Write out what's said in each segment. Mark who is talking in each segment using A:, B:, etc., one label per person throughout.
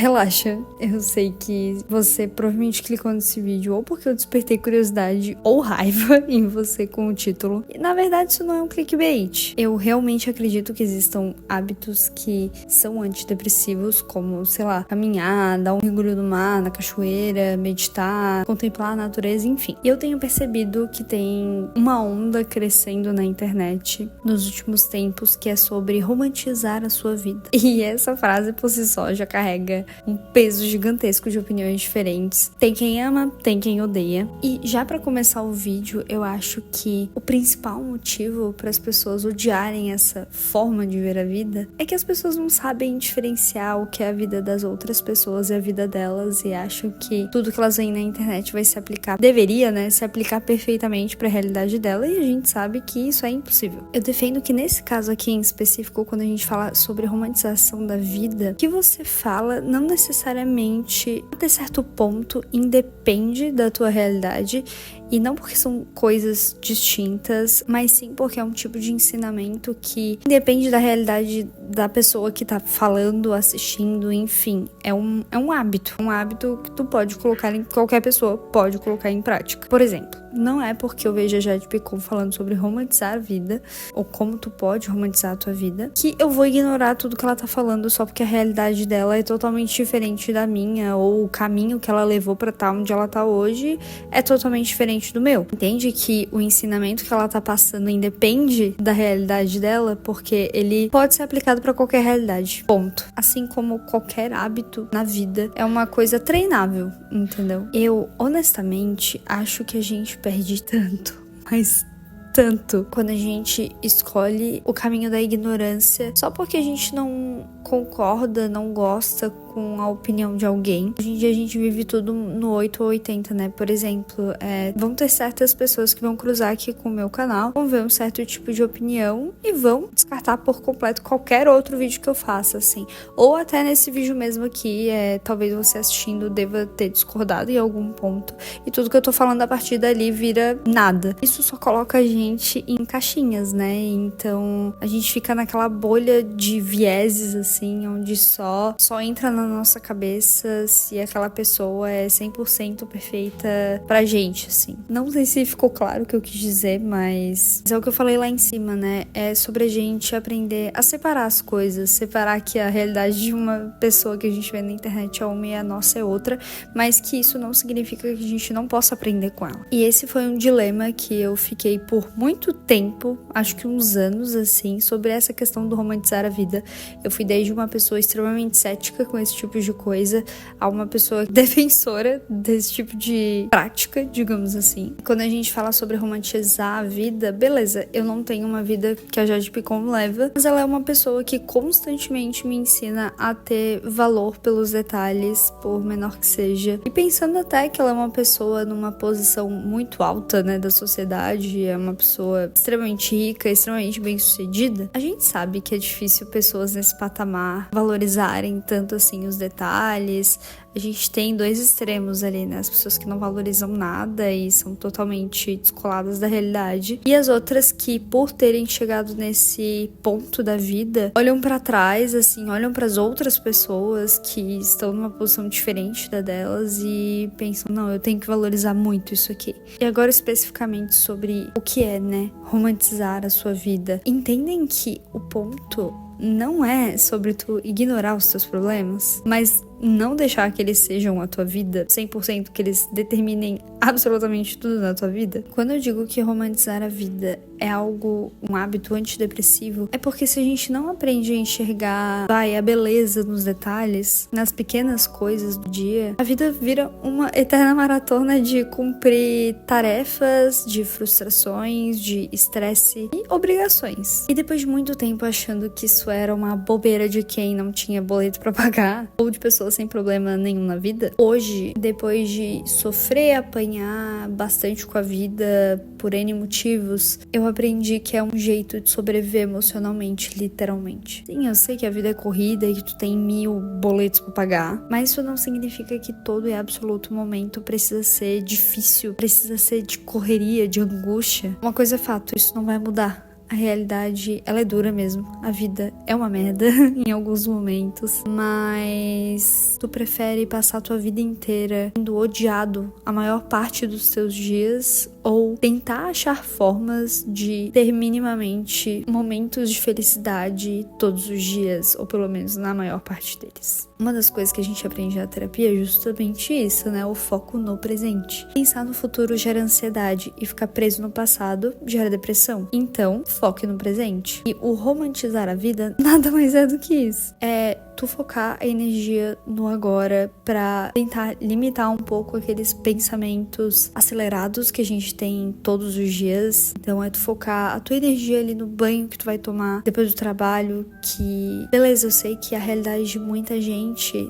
A: Relaxa, eu sei que você provavelmente clicou nesse vídeo ou porque eu despertei curiosidade ou raiva em você com o título. E na verdade isso não é um clickbait. Eu realmente acredito que existam hábitos que são antidepressivos, como, sei lá, caminhar, dar um mergulho no mar, na cachoeira, meditar, contemplar a natureza, enfim. E eu tenho percebido que tem uma onda crescendo na internet nos últimos tempos que é sobre romantizar a sua vida. E essa frase por si só já carrega um peso gigantesco de opiniões diferentes. Tem quem ama, tem quem odeia. E já pra começar o vídeo, eu acho que o principal motivo para as pessoas odiarem essa forma de ver a vida é que as pessoas não sabem diferenciar o que é a vida das outras pessoas e a vida delas, e acham que tudo que elas veem na internet vai se aplicar, deveria, né, se aplicar perfeitamente para a realidade dela, e a gente sabe que isso é impossível. Eu defendo que nesse caso aqui em específico, quando a gente fala sobre romantização da vida, o que você fala não necessariamente, até certo ponto, independe da tua realidade, e não porque são coisas distintas, mas sim porque é um tipo de ensinamento que independe da realidade da pessoa que tá falando, assistindo, enfim. É um hábito. Um hábito que tu pode colocar em qualquer pessoa, pode colocar em prática. Por exemplo, não é porque eu vejo a Jade Picon falando sobre romantizar a vida, ou como tu pode romantizar a tua vida, que eu vou ignorar tudo que ela tá falando só porque a realidade dela é totalmente diferente da minha, ou o caminho que ela levou pra estar onde ela tá hoje é totalmente diferente do meu. Entende que o ensinamento que ela tá passando independe da realidade dela, porque ele pode ser aplicado pra qualquer realidade. Ponto. Assim como qualquer hábito na vida é uma coisa treinável, entendeu? Eu, honestamente, acho que a gente perde tanto, mas tanto, quando a gente escolhe o caminho da ignorância só porque a gente não concorda, não gosta com a opinião de alguém. Hoje em dia a gente vive tudo no 8 ou 80, né? Por exemplo, vão ter certas pessoas que vão cruzar aqui com o meu canal, vão ver um certo tipo de opinião e vão descartar por completo qualquer outro vídeo que eu faça, assim. Ou até nesse vídeo mesmo aqui, talvez você assistindo deva ter discordado em algum ponto, e tudo que eu tô falando a partir dali vira nada. Isso só coloca a gente em caixinhas, né? Então a gente fica naquela bolha de vieses, assim, onde só entra na nossa cabeça se aquela pessoa é 100% perfeita pra gente, assim. Não sei se ficou claro o que eu quis dizer, mas é o que eu falei lá em cima, né? É sobre a gente aprender a separar as coisas, separar que a realidade de uma pessoa que a gente vê na internet é uma e a nossa é outra, mas que isso não significa que a gente não possa aprender com ela. E esse foi um dilema que eu fiquei por muito tempo, acho que uns anos, assim, sobre essa questão do romantizar a vida. Eu fui desde uma pessoa extremamente cética com esse tipo de coisa a uma pessoa defensora desse tipo de prática, digamos assim. Quando a gente fala sobre romantizar a vida, beleza, eu não tenho uma vida que a Jade Picon leva, mas ela é uma pessoa que constantemente me ensina a ter valor pelos detalhes, por menor que seja. E pensando até que ela é uma pessoa numa posição muito alta, né, da sociedade, é uma pessoa extremamente rica, extremamente bem-sucedida, a gente sabe que é difícil pessoas nesse patamar valorizarem tanto assim os detalhes. A gente tem dois extremos ali, né? As pessoas que não valorizam nada e são totalmente descoladas da realidade, e as outras que, por terem chegado nesse ponto da vida, olham pra trás, assim, olham pras outras pessoas que estão numa posição diferente da delas e pensam, não, eu tenho que valorizar muito isso aqui. E agora especificamente sobre o que é, né, romantizar a sua vida. Entendem que o ponto não é sobre tu ignorar os teus problemas, mas não deixar que eles sejam a tua vida 100%, que eles determinem absolutamente tudo na tua vida. Quando eu digo que romantizar a vida é um hábito antidepressivo, é porque se a gente não aprende a enxergar, a beleza nos detalhes, nas pequenas coisas do dia, a vida vira uma eterna maratona de cumprir tarefas, de frustrações, de estresse e obrigações. E depois de muito tempo achando que isso era uma bobeira de quem não tinha boleto pra pagar, ou de pessoas sem problema nenhum na vida, hoje, depois de sofrer, apanhar bastante com a vida por N motivos, eu aprendi que é um jeito de sobreviver emocionalmente, literalmente. Sim, eu sei que a vida é corrida e que tu tem 1000 boletos pra pagar, mas isso não significa que todo e absoluto momento precisa ser difícil, precisa ser de correria, de angústia. Uma coisa é fato, isso não vai mudar. a realidade, ela é dura mesmo. A vida é uma merda em alguns momentos, mas tu prefere passar a tua vida inteira sendo odiado a maior parte dos teus dias ou tentar achar formas de ter minimamente momentos de felicidade todos os dias, ou pelo menos na maior parte deles? Uma das coisas que a gente aprende na terapia é justamente isso, né? O foco no presente. Pensar no futuro gera ansiedade e ficar preso no passado gera depressão. Então, foque no presente. E o romantizar a vida nada mais é do que isso. É tu focar a energia no agora pra tentar limitar um pouco aqueles pensamentos acelerados que a gente tem todos os dias. Então é tu focar a tua energia ali no banho que tu vai tomar depois do trabalho, que beleza, eu sei que a realidade de muita gente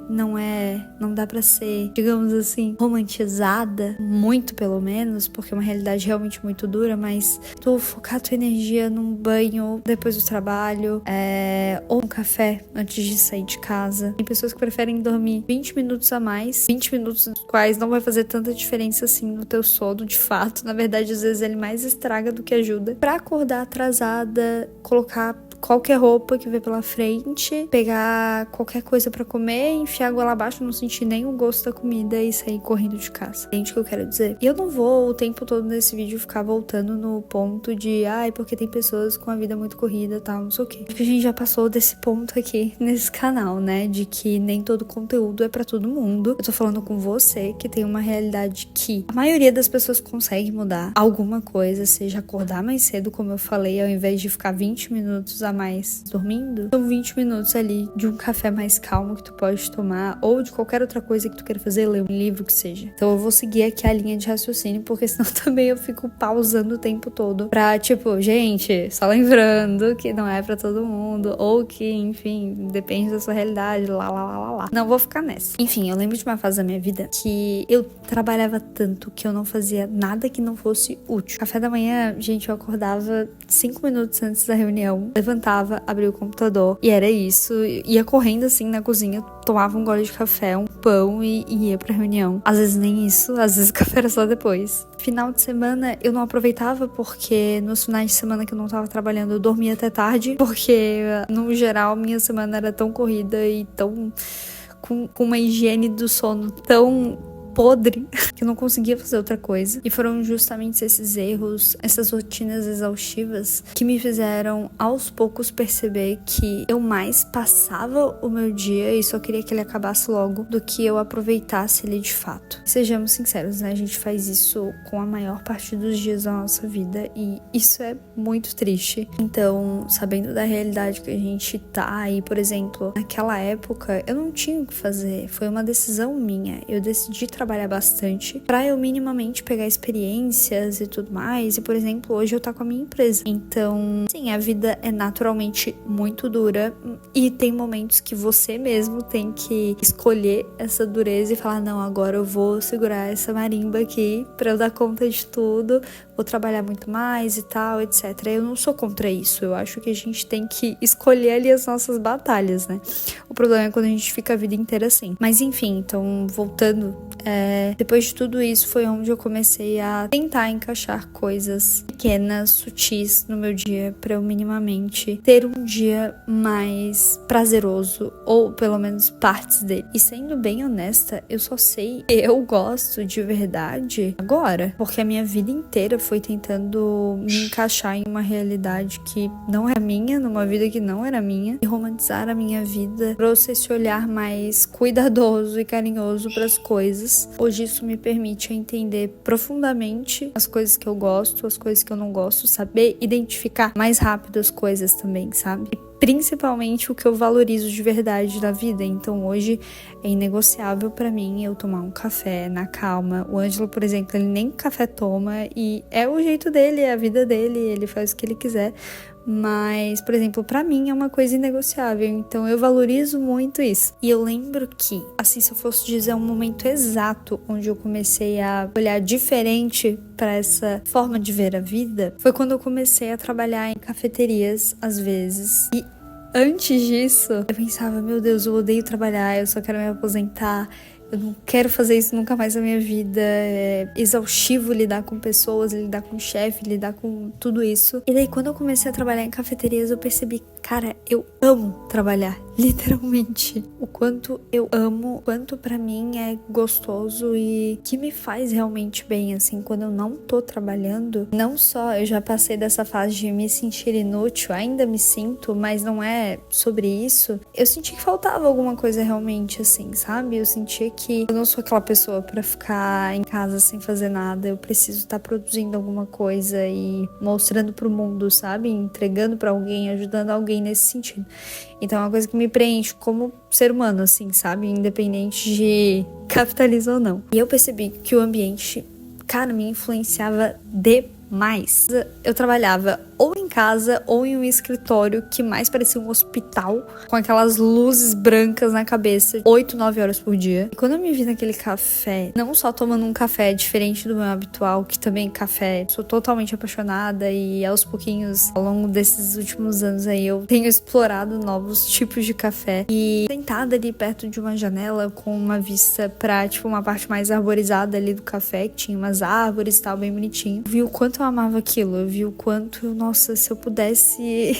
A: não dá pra ser, digamos assim, romantizada, muito pelo menos, porque é uma realidade realmente muito dura, mas tu focar a tua energia num banho depois do trabalho, ou um café antes de sair de casa. Tem pessoas que preferem dormir 20 minutos a mais, 20 minutos dos quais não vai fazer tanta diferença assim no teu sono, de fato. Na verdade, às vezes ele mais estraga do que ajuda. Pra acordar atrasada, colocar qualquer roupa que vê pela frente, pegar qualquer coisa pra comer, enfiar a goela abaixo, não sentir nem o gosto da comida e sair correndo de casa. Entende o que eu quero dizer? E eu não vou o tempo todo nesse vídeo ficar voltando no ponto de porque tem pessoas com a vida muito corrida e tal, não sei o quê. Porque a gente já passou desse ponto aqui nesse canal, né? De que nem todo conteúdo é pra todo mundo. Eu tô falando com você que tem uma realidade que a maioria das pessoas consegue mudar alguma coisa, seja acordar mais cedo, como eu falei, ao invés de ficar 20 minutos a mais dormindo, são 20 minutos ali de um café mais calmo que tu pode tomar, ou de qualquer outra coisa que tu queira fazer, ler um livro, que seja. Então eu vou seguir aqui a linha de raciocínio, porque senão também eu fico pausando o tempo todo pra, tipo, gente, só lembrando que não é pra todo mundo, ou que, enfim, depende da sua realidade, lá. Não vou ficar nessa. Enfim, eu lembro de uma fase da minha vida que eu trabalhava tanto que eu não fazia nada que não fosse útil. Café da manhã, gente, eu acordava 5 minutos antes da reunião, levantava, abria o computador e era isso. Ia correndo assim na cozinha, tomava um gole de café, um pão e ia pra reunião. Às vezes nem isso, às vezes o café era só depois. Final de semana eu não aproveitava porque nos finais de semana que eu não tava trabalhando eu dormia até tarde, porque no geral minha semana era tão corrida e tão com uma higiene do sono tão podre que eu não conseguia fazer outra coisa. E foram justamente esses erros, essas rotinas exaustivas que me fizeram aos poucos perceber que eu mais passava o meu dia e só queria que ele acabasse logo do que eu aproveitasse ele de fato. Sejamos sinceros, né? A gente faz isso com a maior parte dos dias da nossa vida e isso é muito triste. Então, sabendo da realidade que a gente tá e, por exemplo, naquela época eu não tinha o que fazer, foi uma decisão minha. Eu decidi trabalhar bastante pra eu minimamente pegar experiências e tudo mais. E, por exemplo, hoje eu tô com a minha empresa. Então, sim, a vida é naturalmente muito dura e tem momentos que você mesmo tem que escolher essa dureza e falar, não, agora eu vou segurar essa marimba aqui pra eu dar conta de tudo, vou trabalhar muito mais e tal, etc. Eu não sou contra isso. Eu acho que a gente tem que escolher ali as nossas batalhas, né? O problema é quando a gente fica a vida inteira assim. Mas enfim, então, voltando, depois de tudo isso foi onde eu comecei a tentar encaixar coisas pequenas, sutis no meu dia pra eu minimamente ter um dia mais prazeroso, ou pelo menos partes dele. E sendo bem honesta, eu só sei que eu gosto de verdade agora, porque a minha vida inteira foi tentando me encaixar em uma realidade que não era minha, numa vida que não era minha, e romantizar a minha vida, trouxe esse olhar mais cuidadoso e carinhoso para as coisas. Hoje isso me permite entender profundamente as coisas que eu gosto, as coisas que eu não gosto, saber identificar mais rápido as coisas também, sabe? E principalmente o que eu valorizo de verdade da vida. Então hoje é inegociável pra mim eu tomar um café na calma. O Ângelo, por exemplo, ele nem café toma e é o jeito dele, é a vida dele, ele faz o que ele quiser. Mas, por exemplo, pra mim é uma coisa inegociável, então eu valorizo muito isso. E eu lembro que, assim, se eu fosse dizer um momento exato onde eu comecei a olhar diferente pra essa forma de ver a vida, foi quando eu comecei a trabalhar em cafeterias, às vezes. E antes disso, eu pensava, meu Deus, eu odeio trabalhar, eu só quero me aposentar. eu não quero fazer isso nunca mais na minha vida. É exaustivo lidar com pessoas, lidar com chefe, lidar com tudo isso. E daí quando eu comecei a trabalhar em cafeterias, eu percebi, cara, eu amo trabalhar, literalmente. O quanto eu amo, o quanto pra mim é gostoso e que me faz realmente bem, assim, quando eu não tô trabalhando. Não só eu já passei dessa fase de me sentir inútil, ainda me sinto, mas não é sobre isso. Eu senti que faltava alguma coisa realmente, assim, sabe? Eu sentia que eu não sou aquela pessoa pra ficar em casa sem fazer nada. Eu preciso estar produzindo alguma coisa e mostrando pro mundo, sabe? Entregando pra alguém, ajudando alguém nesse sentido. Então é uma coisa que me preenche como ser humano, assim, sabe? Independente de capitalismo ou não. E eu percebi que o ambiente, cara, me influenciava demais. Eu trabalhava ou em casa ou em um escritório que mais parecia um hospital, com aquelas luzes brancas na cabeça, 8, 9 horas por dia. E quando eu me vi naquele café, não só tomando um café diferente do meu habitual, que também café, sou totalmente apaixonada e aos pouquinhos, ao longo desses últimos anos aí, eu tenho explorado novos tipos de café. E sentada ali perto de uma janela com uma vista pra, tipo, uma parte mais arborizada ali do café, que tinha umas árvores e tal, bem bonitinho. Eu vi o quanto eu amava aquilo, eu vi o quanto, nossa, se eu pudesse,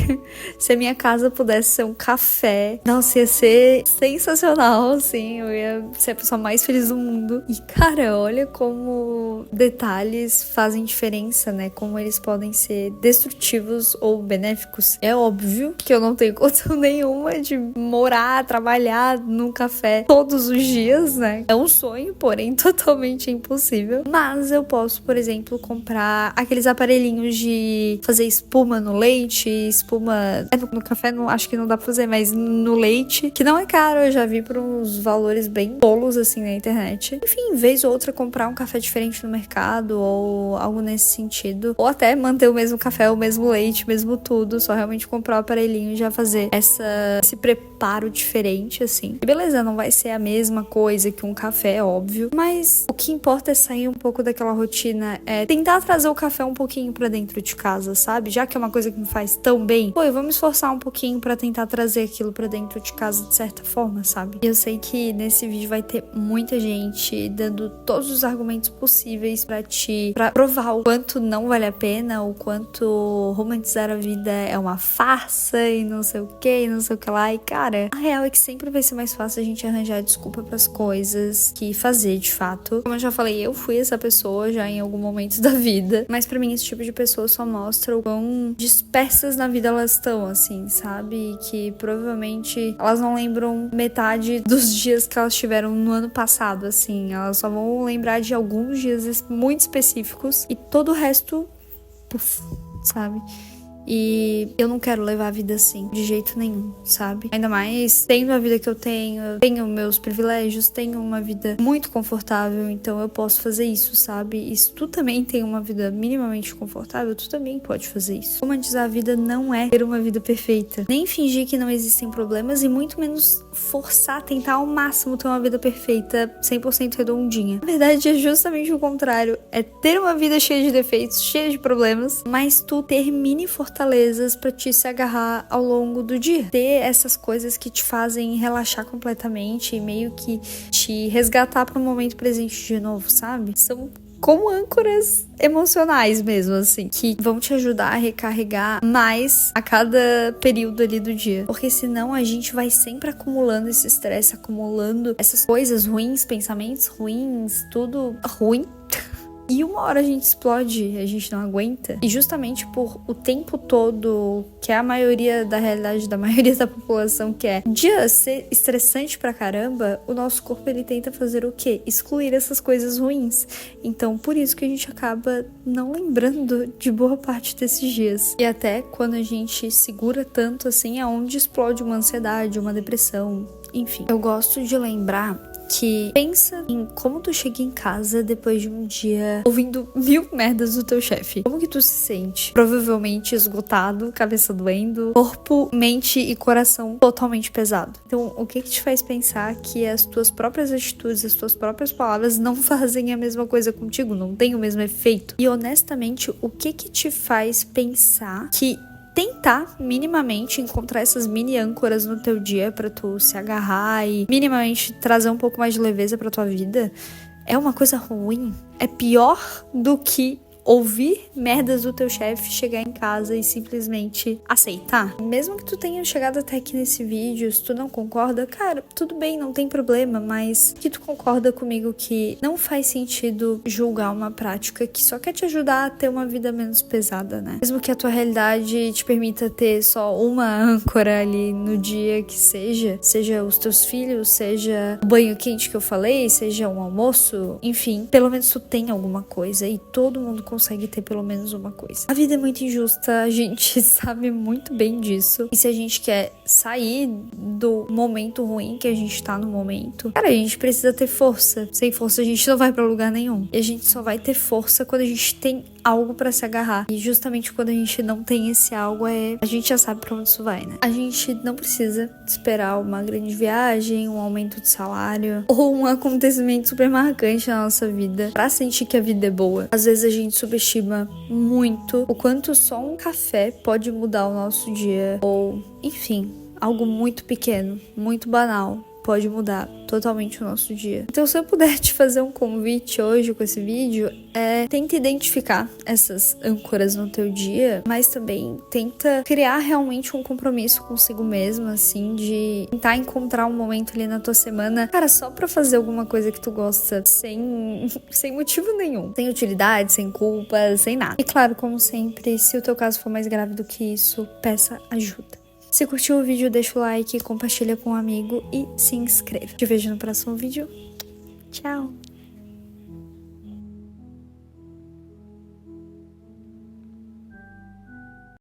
A: se a minha casa pudesse ser um café, nossa, ia ser sensacional, assim, eu ia ser a pessoa mais feliz do mundo. E, cara, olha como detalhes fazem diferença, né? Como eles podem ser destrutivos ou benéficos. É óbvio que eu não tenho condição nenhuma de morar, trabalhar num café todos os dias, né? É um sonho, porém totalmente impossível. Mas eu posso, por exemplo, comprar aqueles aparelhinhos de fazer espuma no leite, espuma no café, não, acho que não dá pra fazer, mas no leite, que não é caro, eu já vi por uns valores bem tolos assim na internet. Enfim, vez ou outra comprar um café diferente no mercado ou algo nesse sentido, ou até manter o mesmo café, o mesmo leite, mesmo tudo, só realmente comprar o aparelhinho e já fazer esse preparo diferente assim. E beleza, não vai ser a mesma coisa que um café, óbvio, mas o que importa é sair um pouco daquela rotina, é tentar trazer o café um pouquinho pra dentro de casa, sabe? Já que é uma coisa que me faz tão bem, pô, eu vou me esforçar um pouquinho pra tentar trazer aquilo pra dentro de casa de certa forma, sabe? E eu sei que nesse vídeo vai ter muita gente dando todos os argumentos possíveis pra provar o quanto não vale a pena, o quanto romantizar a vida é uma farsa e não sei o que, e não sei o que lá. E cara, a real é que sempre vai ser mais fácil a gente arranjar desculpa pras coisas que fazer de fato. Como eu já falei, eu fui essa pessoa já em algum momento da vida, mas pra mim esse tipo de pessoa só mostra o quão dispersas na vida elas estão, assim, sabe? E que provavelmente elas não lembram metade dos dias que elas tiveram no ano passado, assim. Elas só vão lembrar de alguns dias muito específicos e todo o resto, puf, sabe? E eu não quero levar a vida assim, de jeito nenhum, sabe? Ainda mais tendo a vida que eu tenho meus privilégios, tenho uma vida muito confortável, então eu posso fazer isso, sabe? E se tu também tem uma vida minimamente confortável, tu também pode fazer isso. Romantizar a vida não é ter uma vida perfeita, nem fingir que não existem problemas e muito menos forçar, tentar ao máximo ter uma vida perfeita, 100% redondinha. Na verdade, é justamente o contrário, é ter uma vida cheia de defeitos, cheia de problemas, mas tu ter mini fortalezas pra te se agarrar ao longo do dia. Ter essas coisas que te fazem relaxar completamente e meio que te resgatar pro momento presente de novo, sabe? São como âncoras emocionais mesmo, assim, que vão te ajudar a recarregar mais a cada período ali do dia. Porque senão a gente vai sempre acumulando esse estresse, acumulando essas coisas ruins, pensamentos ruins, tudo ruim. E uma hora a gente explode, a gente não aguenta. E justamente por o tempo todo, que é a maioria da realidade da maioria da população, que é dia ser estressante pra caramba, o nosso corpo ele tenta fazer o quê? Excluir essas coisas ruins. Então por isso que a gente acaba não lembrando de boa parte desses dias. E até quando a gente segura tanto assim, é onde explode uma ansiedade, uma depressão, enfim. Eu gosto de lembrar que pensa em como tu chega em casa depois de um dia ouvindo 1000 merdas do teu chefe. Como que tu se sente? Provavelmente esgotado, cabeça doendo, corpo, mente e coração totalmente pesado. Então, o que te faz pensar que as tuas próprias atitudes, as tuas próprias palavras não fazem a mesma coisa contigo, não tem o mesmo efeito? E honestamente, o que te faz pensar que tentar minimamente encontrar essas mini âncoras no teu dia pra tu se agarrar e minimamente trazer um pouco mais de leveza pra tua vida, é uma coisa ruim. É pior do que ouvir merdas do teu chefe, chegar em casa e simplesmente aceitar. Mesmo que tu tenha chegado até aqui nesse vídeo, se tu não concorda, cara, tudo bem, não tem problema, mas que tu concorda comigo que não faz sentido julgar uma prática que só quer te ajudar a ter uma vida menos pesada, né? Mesmo que a tua realidade te permita ter só uma âncora ali no dia que seja os teus filhos, seja o banho quente que eu falei, seja um almoço, enfim, pelo menos tu tem alguma coisa e todo mundo consegue ter pelo menos uma coisa. A vida é muito injusta, a gente sabe muito bem disso. E se a gente quer sair do momento ruim que a gente tá no momento, cara, a gente precisa ter força. Sem força a gente não vai pra lugar nenhum. E a gente só vai ter força quando a gente tem algo pra se agarrar. E justamente quando a gente não tem esse algo, a gente já sabe pra onde isso vai, né? A gente não precisa esperar uma grande viagem, um aumento de salário ou um acontecimento super marcante na nossa vida pra sentir que a vida é boa. Às vezes a gente subestima muito o quanto só um café pode mudar o nosso dia, ou enfim, algo muito pequeno, muito banal pode mudar totalmente o nosso dia. Então, se eu puder te fazer um convite hoje com esse vídeo, tenta identificar essas âncoras no teu dia, mas também tenta criar realmente um compromisso consigo mesma, assim, de tentar encontrar um momento ali na tua semana, cara, só pra fazer alguma coisa que tu gosta, sem motivo nenhum, sem utilidade, sem culpa, sem nada. E claro, como sempre, se o teu caso for mais grave do que isso, peça ajuda. Se curtiu o vídeo, deixa o like, compartilha com um amigo e se inscreva. Te vejo no próximo vídeo. Tchau!